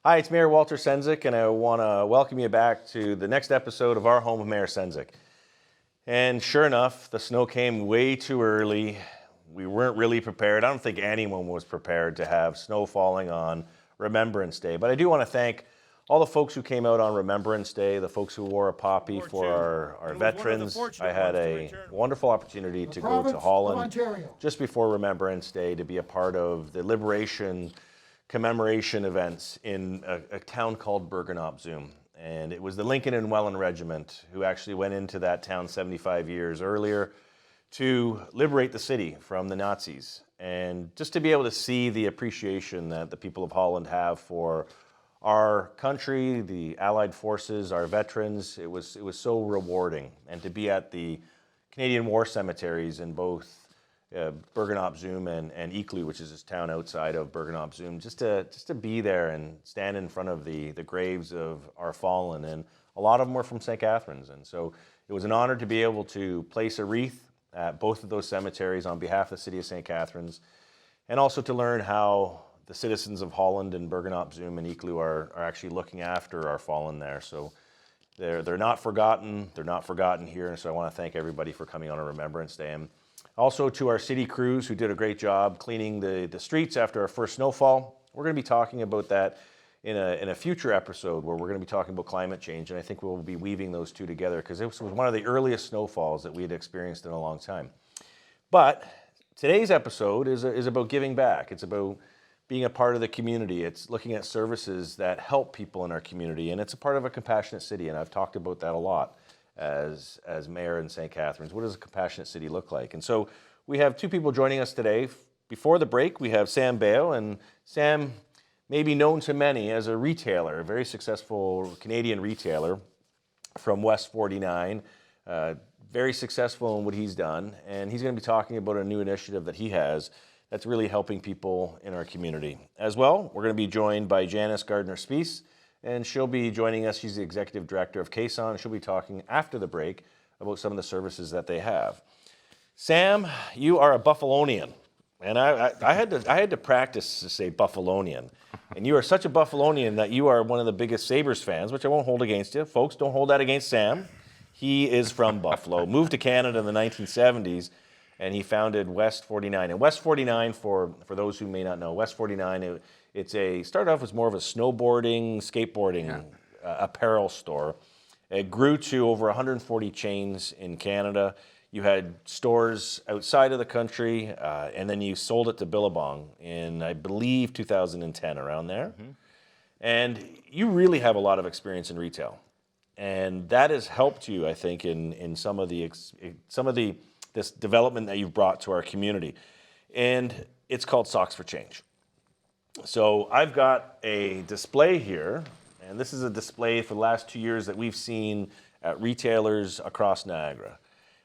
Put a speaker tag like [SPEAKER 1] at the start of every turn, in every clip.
[SPEAKER 1] Hi, it's Mayor Walter Sendzik, and I want to welcome you back to the next episode of Our Home of Mayor Sendzik. And sure enough, the snow came way too early. We weren't really prepared. I don't think anyone was prepared to have snow falling on Remembrance Day. But I do want to thank all the folks who came out on Remembrance Day, the folks who wore a poppy for our veterans. I had a wonderful opportunity to go to Holland just before Remembrance Day to be a part of the Liberation commemoration events in a town called Bergen-op-Zoom. And it was the Lincoln and Welland Regiment who actually went into that town 75 years earlier to liberate the city from the Nazis. And just to be able to see the appreciation that the people of Holland have for our country, the Allied forces, our veterans, it was so rewarding. And to be at the Canadian War cemeteries in both Bergen-op-Zoom and Eeklo, which is this town outside of Bergen-op-Zoom, just to be there and stand in front of the graves of our fallen, and a lot of them were from St. Catharines, and so it was an honor to be able to place a wreath at both of those cemeteries on behalf of the city of St. Catharines, and also to learn how the citizens of Holland and Bergen-op-Zoom and Eeklo are actually looking after our fallen there. So they're not forgotten. They're not forgotten here, and so I want to thank everybody for coming on a Remembrance Day. And also to our city crews who did a great job cleaning the streets after our first snowfall. We're going to be talking about that in a future episode where we're going to be talking about climate change, and I think we'll be weaving those two together because it was one of the earliest snowfalls that we had experienced in a long time. But today's episode is about giving back. It's about being a part of the community. It's looking at services that help people in our community, and it's a part of a compassionate city, and I've talked about that a lot as mayor in St. Catharines. What does a compassionate city look like? And so we have two people joining us today. Before the break, we have Sam Baio, and Sam may be known to many as a retailer, a very successful Canadian retailer from West 49, very successful in what he's done, and he's going to be talking about a new initiative that he has that's really helping people in our community. As well, we're going to be joined by Janice Gardner-Spiece, and she'll be joining us. She's the Executive Director of CASON. She'll be talking after the break about some of the services that they have. Sam, you are a Buffalonian, and I had to practice to say Buffalonian. And you are such a Buffalonian that you are one of the biggest Sabres fans, which I won't hold against you. Folks, don't hold that against Sam. He is from Buffalo, moved to Canada in the 1970s, and he founded West 49. And West 49, for those who may not know, West 49, started off as more of a snowboarding, skateboarding apparel store. It grew to over 140 chains in Canada. You had stores outside of the country, and then you sold it to Billabong in, I believe, 2010, around there. Mm-hmm. And you really have a lot of experience in retail, and that has helped you, I think, in some of this development that you've brought to our community. And it's called Socks for Change. So I've got a display here, and this is a display for the last 2 years that we've seen at retailers across Niagara.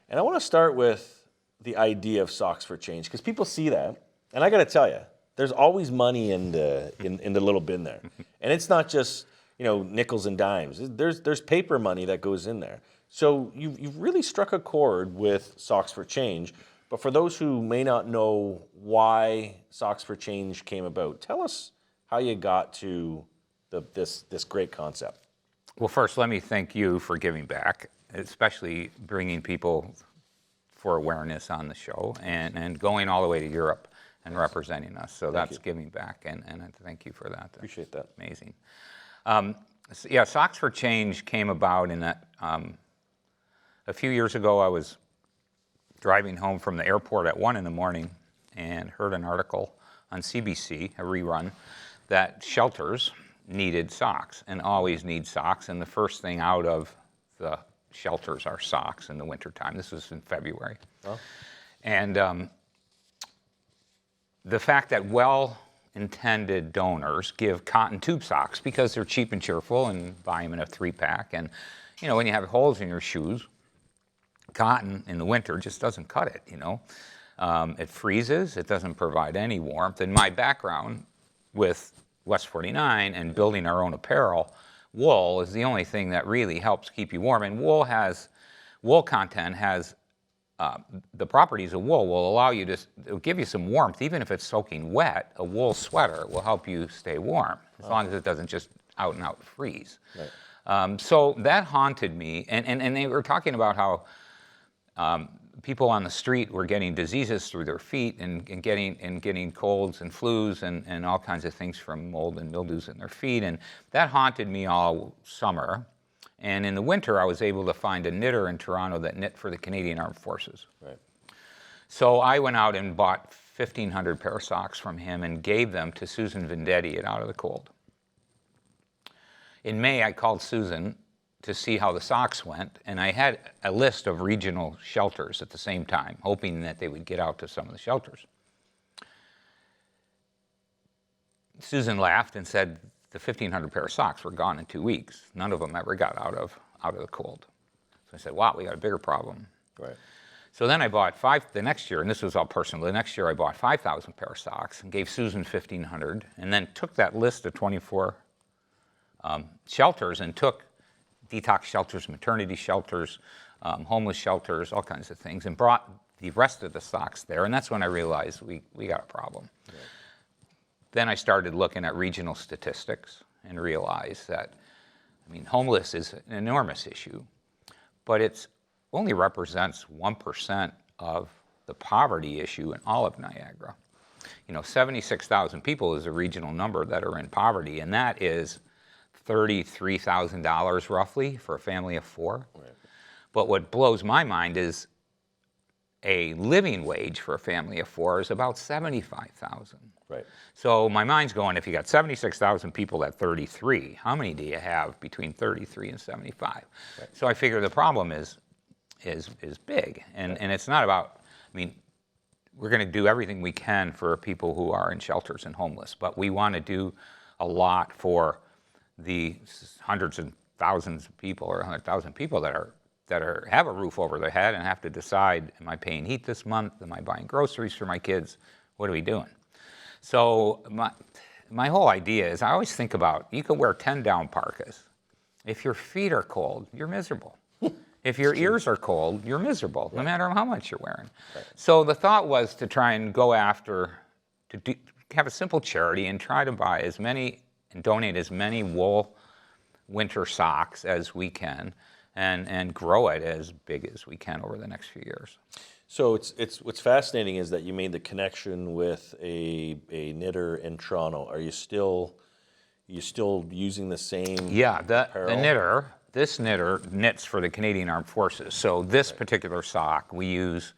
[SPEAKER 1] And I want to start with the idea of Socks for Change, because people see that, and I got to tell you, there's always money in the little bin there, and it's not just nickels and dimes. There's paper money that goes in there. So you've really struck a chord with Socks for Change. But for those who may not know why Socks for Change came about, tell us how you got to this great concept.
[SPEAKER 2] Well, first, let me thank you for giving back, especially bringing people for awareness on the show and going all the way to Europe and representing us. So that's giving back, and I thank you for that.
[SPEAKER 1] Appreciate that.
[SPEAKER 2] Amazing. Socks for Change came about in that a few years ago I was driving home from the airport at 1 a.m. and heard an article on CBC, a rerun, that shelters needed socks and always need socks, and the first thing out of the shelters are socks in the wintertime. This was in February. Oh. And the fact that well-intended donors give cotton tube socks because they're cheap and cheerful and buy them in a 3-pack, and when you have holes in your shoes, cotton in the winter just doesn't cut it, It freezes, it doesn't provide any warmth. And my background with West 49 and building our own apparel, wool is the only thing that really helps keep you warm. And wool content has the properties of wool will allow you to, it'll give you some warmth, even if it's soaking wet. A wool sweater will help you stay warm, as long as it doesn't just out and out freeze. Right. So that haunted me, and they were talking about how people on the street were getting diseases through their feet and getting colds and flus and all kinds of things from mold and mildews in their feet, and that haunted me all summer. And in the winter, I was able to find a knitter in Toronto that knit for the Canadian Armed Forces. Right. So I went out and bought 1,500 pair of socks from him and gave them to Susan Vendetti at Out of the Cold. In May, I called Susan to see how the socks went, and I had a list of regional shelters at the same time, hoping that they would get out to some of the shelters. Susan laughed and said, the 1,500 pair of socks were gone in 2 weeks. None of them ever got out of the cold. So I said, wow, we got a bigger problem. Right. So then I bought the next year, and this was all personal, the next year I bought 5,000 pair of socks and gave Susan 1,500, and then took that list of 24 shelters and took detox shelters, maternity shelters, homeless shelters, all kinds of things, and brought the rest of the socks there, and that's when I realized we got a problem. Right. Then I started looking at regional statistics and realized that, I mean, homeless is an enormous issue, but it only represents 1% of the poverty issue in all of Niagara. You know, 76,000 people is a regional number that are in poverty, and that is $33,000 roughly for a family of 4. Right. But what blows my mind is a living wage for a family of 4 is about $75,000. Right. So my mind's going, if you got 76,000 people at 33, how many do you have between 33 and 75? Right. So I figure the problem is big, and it's not about, I mean, we're going to do everything we can for people who are in shelters and homeless, but we want to do a lot for the hundreds and thousands of people, or 100,000 people that have a roof over their head and have to decide, am I paying heat this month? Am I buying groceries for my kids? What are we doing? So my whole idea is, I always think about, you can wear 10 down parkas. If your feet are cold, you're miserable. If your ears are cold, you're miserable, no matter how much you're wearing. Right. So the thought was to try and go after, have a simple charity and try to buy as many and donate as many wool winter socks as we can, and grow it as big as we can over the next few years.
[SPEAKER 1] So it's what's fascinating is that you made the connection with a knitter in Toronto. Are you still using the same?
[SPEAKER 2] Yeah, the knitter. This knitter knits for the Canadian Armed Forces. So this particular sock we use,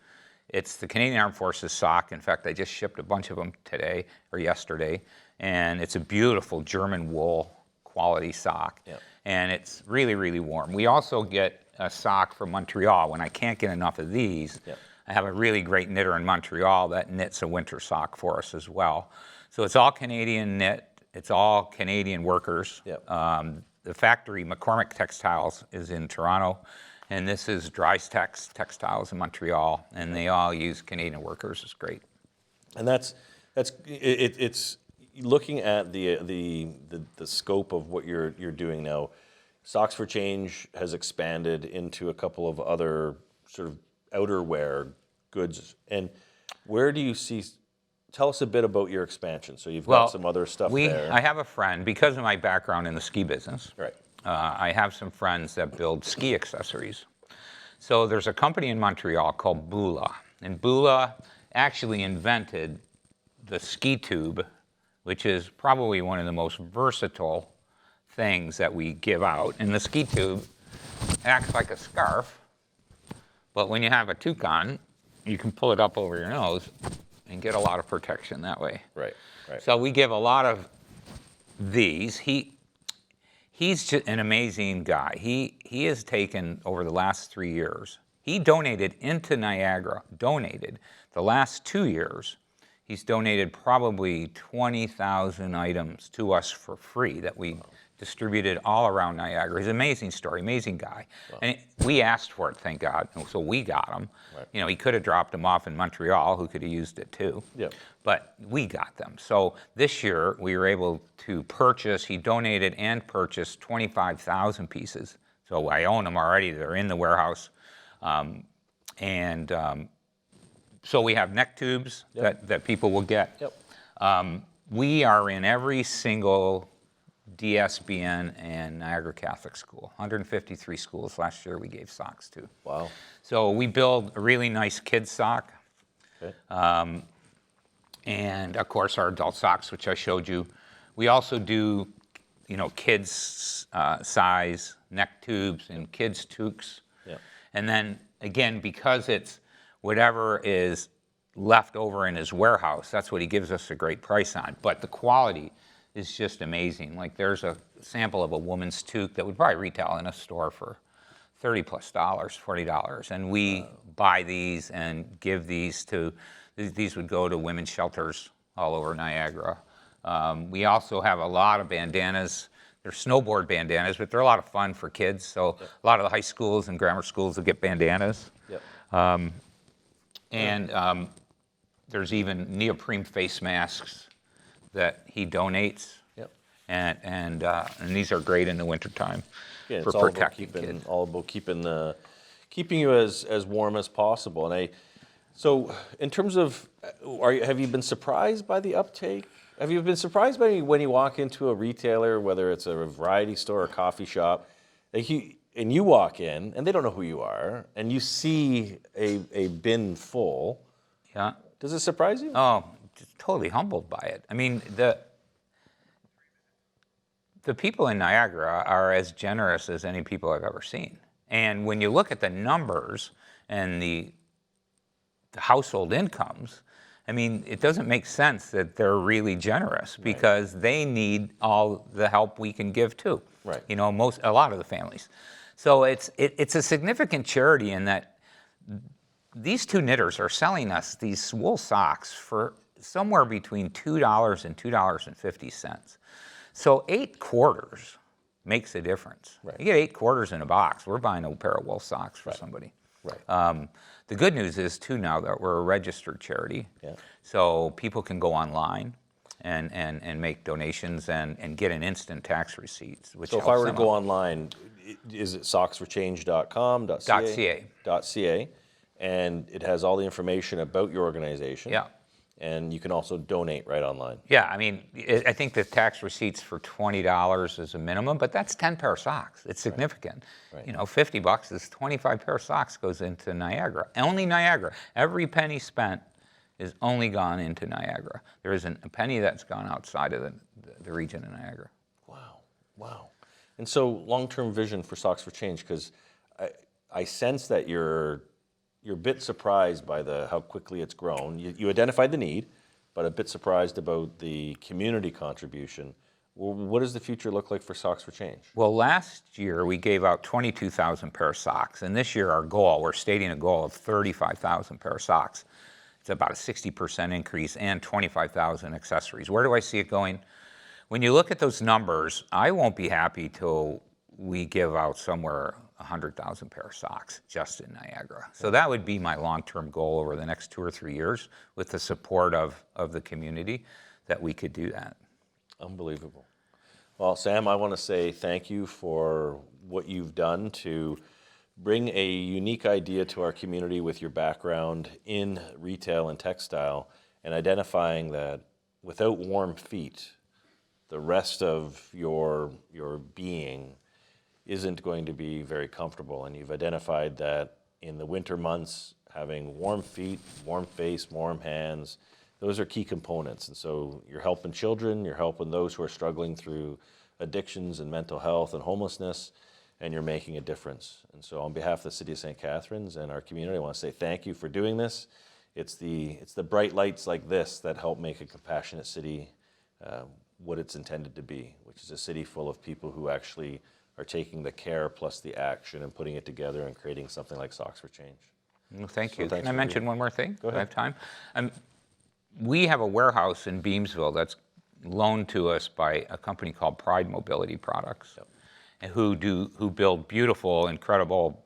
[SPEAKER 2] it's the Canadian Armed Forces sock. In fact, I just shipped a bunch of them today or yesterday, and it's a beautiful German wool quality sock. Yep. And it's really, really warm. We also get a sock from Montreal. When I can't get enough of these, yep, I have a really great knitter in Montreal that knits a winter sock for us as well. So it's all Canadian knit. It's all Canadian workers. Yep. The factory, McCormick Textiles, is in Toronto, and this is Drystex Textiles in Montreal, and they all use Canadian workers. It's great.
[SPEAKER 1] And it's looking at the scope of what you're doing now. Socks for Change has expanded into a couple of other sort of outerwear goods. And where do you see? Tell us a bit about your expansion. So you've got some other stuff there.
[SPEAKER 2] I have a friend, because of my background in the ski business.
[SPEAKER 1] Right.
[SPEAKER 2] I have some friends that build ski accessories. So there's a company in Montreal called Bula, and Bula actually invented the ski tube, which is probably one of the most versatile things that we give out. And the ski tube acts like a scarf, but when you have a toque, you can pull it up over your nose and get a lot of protection that way.
[SPEAKER 1] Right, right.
[SPEAKER 2] So we give a lot of these. He's just an amazing guy. He has taken, over the last 3 years, he donated into Niagara, the last 2 years, he's donated probably 20,000 items to us for free that we distributed all around Niagara. He's an amazing story, amazing guy. Wow. And we asked for it, thank God, so we got them. Right. You know, he could have dropped them off in Montreal, who could have used it too. Yep. But we got them. So this year we were able to purchase, he donated and purchased 25,000 pieces. So I own them already, they're in the warehouse. And so we have neck tubes that people will get.
[SPEAKER 1] Yep.
[SPEAKER 2] We are in every single DSBN and Niagara Catholic school. 153 schools last year we gave socks to.
[SPEAKER 1] Wow.
[SPEAKER 2] So we build a really nice kid sock.
[SPEAKER 1] Okay.
[SPEAKER 2] And of course our adult socks, which I showed you. We also do, kids size neck tubes and kids toques.
[SPEAKER 1] Yeah.
[SPEAKER 2] And then again, because it's whatever is left over in his warehouse, that's what he gives us a great price on. But the quality is just amazing. Like there's a sample of a woman's toque that would probably retail in a store for $30 plus, $40. And we buy these and give these these would go to women's shelters all over Niagara. We also have a lot of bandanas. They're snowboard bandanas, but they're a lot of fun for kids. So a lot of the high schools and grammar schools will get bandanas.
[SPEAKER 1] Yep.
[SPEAKER 2] And there's even neoprene face masks that he donates.
[SPEAKER 1] Yep.
[SPEAKER 2] And these are great in the wintertime
[SPEAKER 1] Yeah,
[SPEAKER 2] for
[SPEAKER 1] it's all about
[SPEAKER 2] protecting kids.
[SPEAKER 1] all about keeping you as warm as possible. And so in terms of, have you been surprised by the uptake? Have you been surprised by when you walk into a retailer, whether it's a variety store or coffee shop, and you walk in and they don't know who you are, and you see a bin full?
[SPEAKER 2] Yeah.
[SPEAKER 1] Does it surprise you?
[SPEAKER 2] Oh, just totally humbled by it. I mean, the people in Niagara are as generous as any people I've ever seen. And when you look at the numbers and the household incomes, I mean, it doesn't make sense that they're really generous because they need all the help we can give too.
[SPEAKER 1] Right.
[SPEAKER 2] A lot of the families. So it's a significant charity in that these two knitters are selling us these wool socks for somewhere between $2 and $2.50. So 8 quarters makes a difference.
[SPEAKER 1] Right.
[SPEAKER 2] You get 8 quarters in a box. We're buying a pair of wool socks for somebody.
[SPEAKER 1] Right.
[SPEAKER 2] The good news is too now that we're a registered charity, so people can go online and make donations and get an instant tax receipts. Which
[SPEAKER 1] So if I were to go online, is it socksforchange.com, .ca, and it has all the information about your organization.
[SPEAKER 2] Yeah.
[SPEAKER 1] And you can also donate right online.
[SPEAKER 2] Yeah, I mean, I think the tax receipts for $20 is a minimum, but that's 10 pair of socks. It's significant.
[SPEAKER 1] Right.
[SPEAKER 2] $50 is 25 pair of socks goes into Niagara. Only Niagara. Every penny spent is only gone into Niagara. There isn't a penny that's gone outside of the region of Niagara.
[SPEAKER 1] Wow. And so long-term vision for Socks for Change, because I sense that you're a bit surprised by how quickly it's grown. You identified the need, but a bit surprised about the community contribution. Well, what does the future look like for Socks for Change?
[SPEAKER 2] Well, last year we gave out 22,000 pair of socks, and this year we're stating a goal of 35,000 pair of socks. It's about a 60% increase and 25,000 accessories. Where do I see it going? When you look at those numbers, I won't be happy till we give out somewhere 100,000 pair of socks just in Niagara. So that would be my long-term goal over the next 2 or 3 years with the support of the community, that we could do that.
[SPEAKER 1] Unbelievable. Well, Sam, I want to say thank you for what you've done to bring a unique idea to our community with your background in retail and textile, and identifying that without warm feet, the rest of your being isn't going to be very comfortable. And you've identified that in the winter months, having warm feet, warm face, warm hands, those are key components. And so you're helping children, you're helping those who are struggling through addictions and mental health and homelessness, and you're making a difference. And so on behalf of the City of St. Catharines and our community, I want to say thank you for doing this. It's the bright lights like this that help make a compassionate city what it's intended to be, which is a city full of people who actually are taking the care plus the action and putting it together and creating something like Socks for Change.
[SPEAKER 2] Well, thank you.
[SPEAKER 1] So
[SPEAKER 2] Can I mention one more thing?
[SPEAKER 1] Go ahead.
[SPEAKER 2] Do I have time? We have a warehouse in Beamsville that's loaned to us by a company called Pride Mobility Products. Yep. who build beautiful, incredible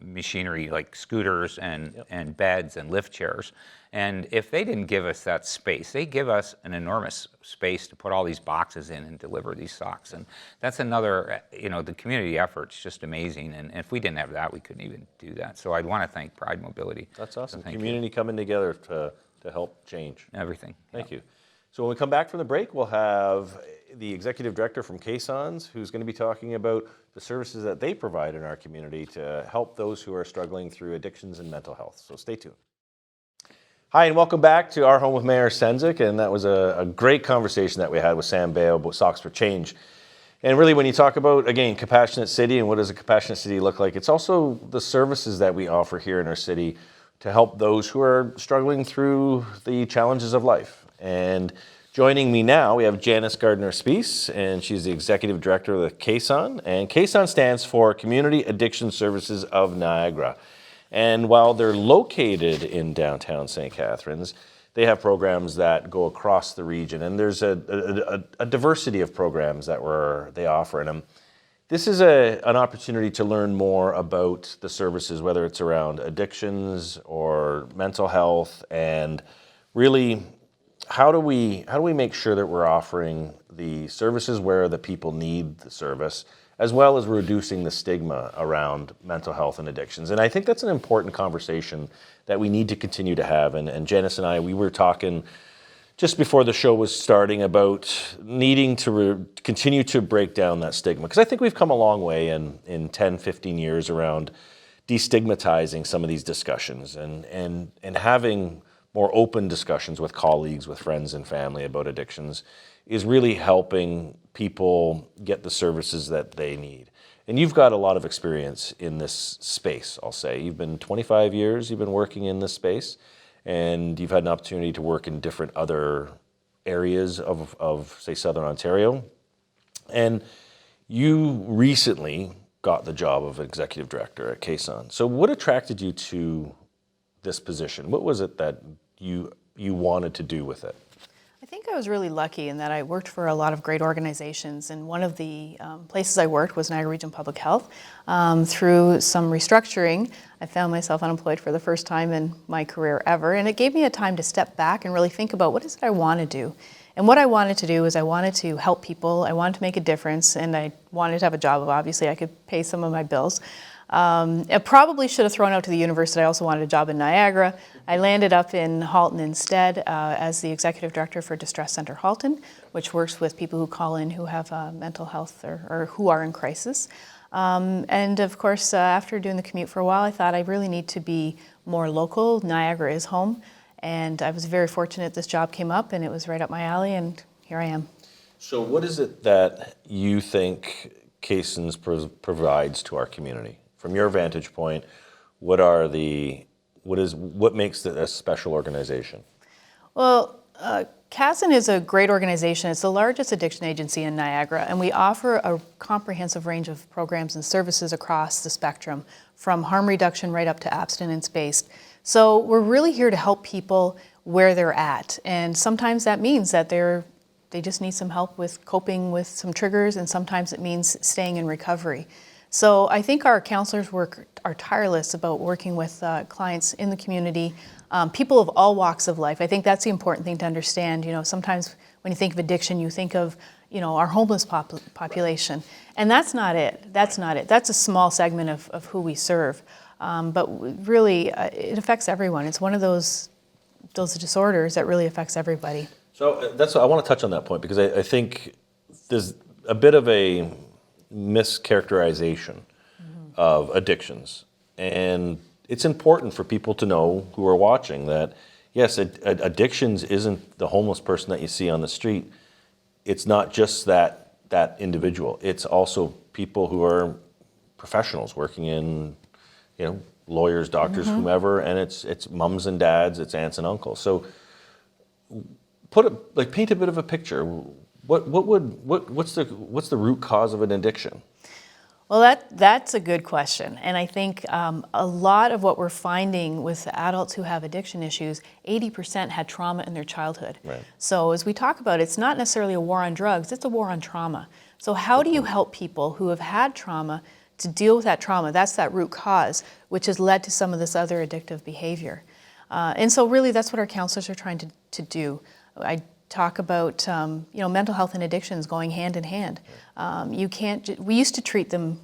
[SPEAKER 2] machinery like scooters and beds and lift chairs. And if they didn't give us that space, they give us an enormous space to put all these boxes in and deliver these socks. And that's another, the community effort's just amazing. And if we didn't have that, we couldn't even do that. So I'd want to thank Pride Mobility.
[SPEAKER 1] That's awesome.
[SPEAKER 2] Thank
[SPEAKER 1] Community coming together to help change.
[SPEAKER 2] Everything.
[SPEAKER 1] Thank you. So when we come back from the break, we'll have the executive director from CASON, who's going to be talking about the services that they provide in our community to help those who are struggling through addictions and mental health. So stay tuned. Hi, and welcome back to Our Home with Mayor Sendzik. And that was a great conversation that we had with Sam Baio about Socks for Change. And really, when you talk about, again, Compassionate City and what does a Compassionate City look like, it's also the services that we offer here in our city to help those who are struggling through the challenges of life. And joining me now, we have Janice Gardner-Spiece, and she's the executive director of the CASON. And CASON stands for Community Addiction Services of Niagara. And while they're located in downtown St. Catharines, they have programs that go across the region. And there's a diversity of programs that they offer. And this is an opportunity to learn more about the services, whether it's around addictions or mental health, and really, how do we make sure that we're offering the services where the people need the service, as well as reducing the stigma around mental health and addictions? And I think that's an important conversation that we need to continue to have. And Janice and I, we were talking just before the show was starting about needing to continue to break down that stigma. Because I think we've come a long way in 10, 15 years around destigmatizing some of these discussions and having more open discussions with colleagues, with friends and family about addictions is really helping people get the services that they need. And you've got a lot of experience in this space, I'll say. You've been 25 years, you've been working in this space, and you've had an opportunity to work in different other areas of say, Southern Ontario. And you recently got the job of executive director at CASON. So what attracted you to this position? What was it that you wanted to do with it?
[SPEAKER 3] I think I was really lucky in that I worked for a lot of great organizations, and one of the places I worked was Niagara Region Public Health. Through some restructuring, I found myself unemployed for the first time in my career ever, and it gave me a time to step back and really think about what is it I want to do. And what I wanted to do is I wanted to help people, I wanted to make a difference, and I wanted to have a job of, obviously I could pay some of my bills. I probably should have thrown out to the university. I also wanted a job in Niagara. I landed up in Halton instead as the executive director for Distress Center Halton, which works with people who call in who have mental health or who are in crisis. And of course, after doing the commute for a while, I thought I really need to be more local. Niagara is home. And I was very fortunate this job came up, and it was right up my alley, and here I am.
[SPEAKER 1] So what is it that you think CASON provides to our community? From your vantage point, what makes it a special organization?
[SPEAKER 3] Well, CASON is a great organization. It's the largest addiction agency in Niagara, and we offer a comprehensive range of programs and services across the spectrum, from harm reduction right up to abstinence-based. So we're really here to help people where they're at, and sometimes that means that they just need some help with coping with some triggers, and sometimes it means staying in recovery. So I think our counselors are tireless about working with clients in the community, people of all walks of life. I think that's the important thing to understand. Sometimes when you think of addiction, you think of, our homeless population. And that's not it. That's a small segment of who we serve. But really, it affects everyone. It's one of those disorders that really affects everybody.
[SPEAKER 1] So I want to touch on that point, because I think there's a bit of a mischaracterization of addictions. And it's important for people to know who are watching that, yes, addictions isn't the homeless person that you see on the street. It's not just that individual. It's also people who are professionals working in, lawyers, doctors, whomever, and it's mums and dads, it's aunts and uncles. So paint a bit of a picture. What's the root cause of an addiction?
[SPEAKER 3] Well, that's a good question. And I think a lot of what we're finding with adults who have addiction issues, 80% had trauma in their childhood.
[SPEAKER 1] Right.
[SPEAKER 3] So as we talk about, it's not necessarily a war on drugs, it's a war on trauma. So how do you help people who have had trauma to deal with that trauma? That's that root cause, which has led to some of this other addictive behavior. And so really that's what our counselors are trying to do. I talk about mental health and addictions going hand in hand. We used to treat them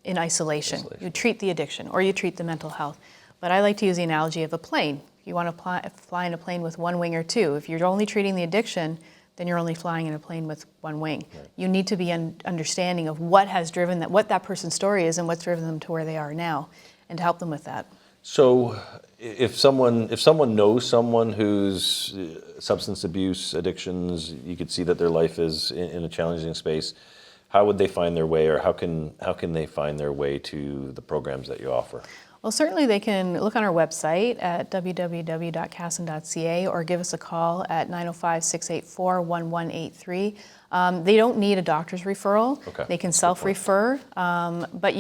[SPEAKER 3] in isolation. You treat the addiction or you treat the mental health. But I like to use the analogy of a plane. You want to fly in a plane with one wing or two. If you're only treating the addiction, then you're only flying in a plane with one wing. Right. You need to be understanding of what has driven that, what that person's story is and what's driven them to where they are now, and to help them with that.
[SPEAKER 1] So if someone knows someone who's substance abuse, addictions, you could see that their life is in a challenging space, how would they find their way, or how can they find their way to the programs that you offer?
[SPEAKER 3] Well, certainly they can look on our website at www.cason.ca or give us a call at 905-684-1183. They don't need a doctor's referral. Okay. They can self-refer, but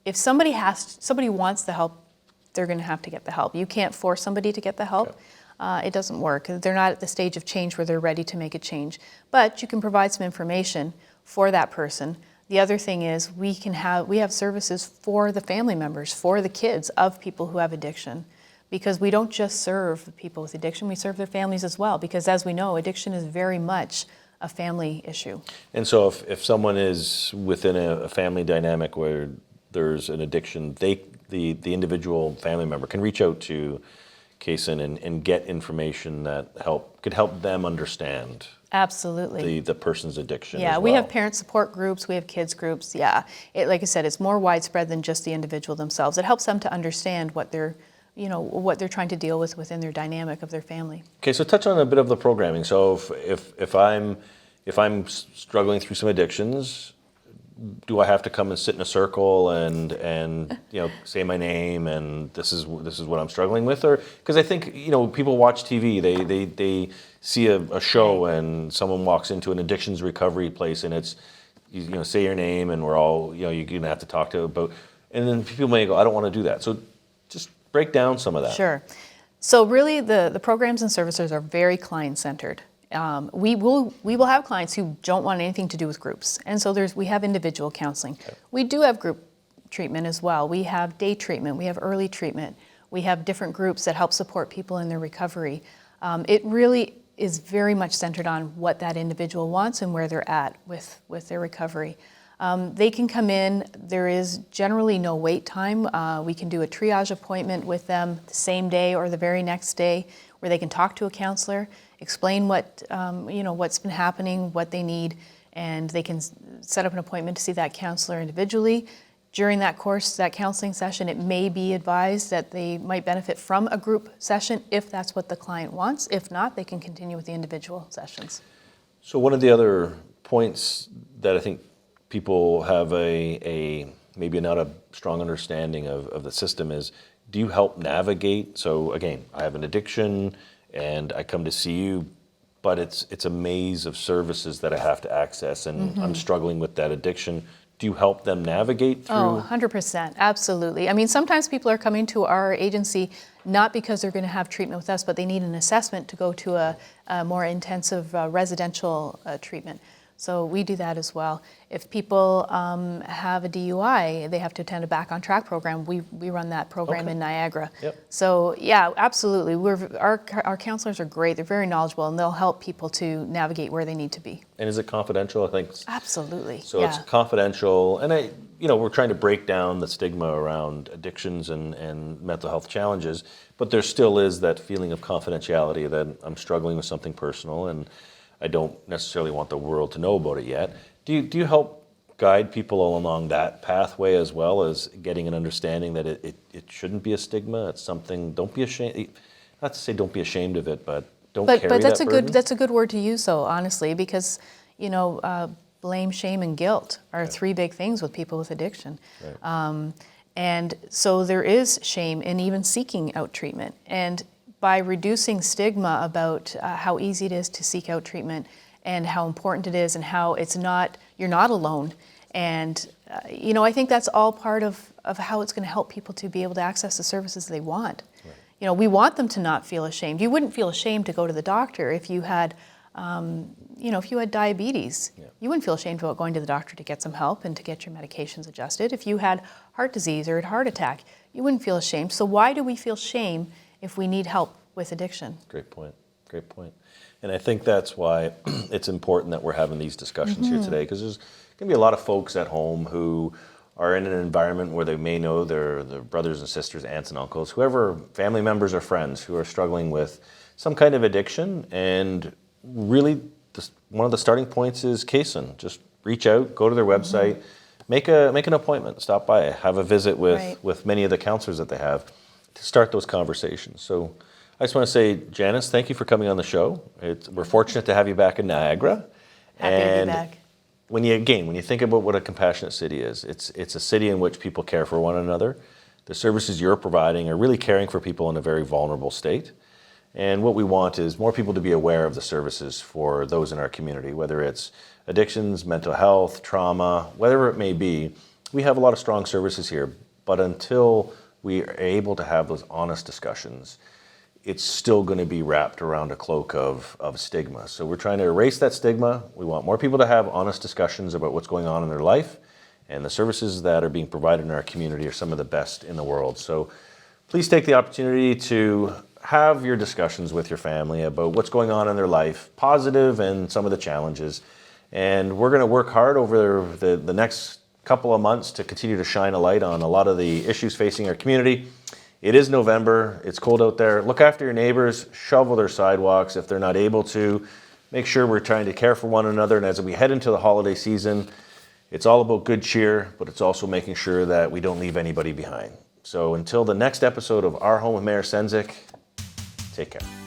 [SPEAKER 3] if somebody wants the help, they're going to have to get the help. You can't force somebody to get the help. Okay. It doesn't work. They're not at the stage of change where they're ready to make a change. But you can provide some information for that person. The other thing is we have services for the family members, for the kids of people who have addiction, because we don't just serve the people with addiction, we serve their families as well, because as we know, addiction is very much a family issue. And
[SPEAKER 1] so if someone is within a family dynamic where there's an addiction, the individual family member can reach out to CASON and get information that could help them understand.
[SPEAKER 3] Absolutely.
[SPEAKER 1] The person's addiction.
[SPEAKER 3] Yeah,
[SPEAKER 1] as well.
[SPEAKER 3] We have parent support groups, we have kids groups. Yeah, like I said, it's more widespread than just the individual themselves. It helps them to understand what they're trying to deal with within their dynamic of their family.
[SPEAKER 1] Okay, so touch on a bit of the programming. So if I'm struggling through some addictions, do I have to come and sit in a circle and say my name and this is what I'm struggling with? Or because I think people watch TV, they see a show and someone walks into an addictions recovery place and it's say your name and we're all you're gonna have to talk to about, and then people may go, I don't want to do that. So just break down some of that.
[SPEAKER 3] Sure. So really the programs and services are very client-centered. We will have clients who don't want anything to do with groups, and so we have individual counseling. Okay. We do have group treatment as well. We have day treatment, we have early treatment, we have different groups that help support people in their recovery. It really is very much centered on what that individual wants and where they're at with their recovery. They can come in, there is generally no wait time. We can do a triage appointment with them the same day or the very next day where they can talk to a counselor, explain what's been happening, what they need, and they can set up an appointment to see that counselor individually. During that course, that counseling session, it may be advised that they might benefit from a group session if that's what the client wants. If not, they can continue with the individual sessions.
[SPEAKER 1] So one of the other points that I think people have maybe not a strong understanding of the system is, do you help navigate? So again, I have an addiction and I come to see you, but it's a maze of services that I have to access, and I'm struggling with that addiction. Do you help them navigate through?
[SPEAKER 3] Oh, 100%, absolutely. I mean, sometimes people are coming to our agency not because they're going to have treatment with us, but they need an assessment to go to a more intensive residential treatment. So we do that as well. If people have a DUI, they have to attend a Back on Track program. We run that program in Niagara. Yep. So yeah, absolutely. Our counselors are great. They're very knowledgeable, and they'll help people to navigate where they need to be.
[SPEAKER 1] And is it confidential? I think.
[SPEAKER 3] Absolutely.
[SPEAKER 1] So it's confidential, and we're trying to break down the stigma around addictions and mental health challenges, but there still is that feeling of confidentiality that I'm struggling with something personal and I don't necessarily want the world to know about it yet. Do you help guide people along that pathway as well as getting an understanding that it shouldn't be a stigma? It's something. Don't be ashamed. Not to say don't be ashamed of it, but don't carry that burden.
[SPEAKER 3] But that's a good word to use, though, honestly, because blame, shame, and guilt are three big things with people with addiction. Right. And so there is shame in even seeking out treatment. And by reducing stigma about how easy it is to seek out treatment and how important it is and how you're not alone. And, I think that's all part of how it's going to help people to be able to access the services they want. Right. We want them to not feel ashamed. You wouldn't feel ashamed to go to the doctor if you had If you had diabetes, you wouldn't feel ashamed about going to the doctor to get some help and to get your medications adjusted. If you had heart disease or a heart attack, you wouldn't feel ashamed. So why do we feel shame if we need help with addiction?
[SPEAKER 1] Great point. Great point. And I think that's why it's important that we're having these discussions here today, because there's going to be a lot of folks at home who are in an environment where they may know their brothers and sisters, aunts and uncles, whoever, family members or friends who are struggling with some kind of addiction. And really, one of the starting points is CASON. Just reach out, go to their website, make an appointment, stop by, have a visit with many of the counselors that they have to start those conversations. So I just want to say, Janice, thank you for coming on the show. We're fortunate to have you back in Niagara.
[SPEAKER 3] Happy to be back.
[SPEAKER 1] When you think about what a compassionate city is, it's a city in which people care for one another. The services you're providing are really caring for people in a very vulnerable state. And what we want is more people to be aware of the services for those in our community, whether it's addictions, mental health, trauma, whatever it may be. We have a lot of strong services here, but until we are able to have those honest discussions, it's still going to be wrapped around a cloak of stigma. So we're trying to erase that stigma. We want more people to have honest discussions about what's going on in their life, and the services that are being provided in our community are some of the best in the world. So please take the opportunity to have your discussions with your family about what's going on in their life, positive and some of the challenges. And we're going to work hard over the next couple of months to continue to shine a light on a lot of the issues facing our community. It is November, it's cold out there. Look after your neighbors, shovel their sidewalks if they're not able to. Make sure we're trying to care for one another. And as we head into the holiday season, it's all about good cheer, but it's also making sure that we don't leave anybody behind. So until the next episode of Our Home with Mayor Sendzik, take care.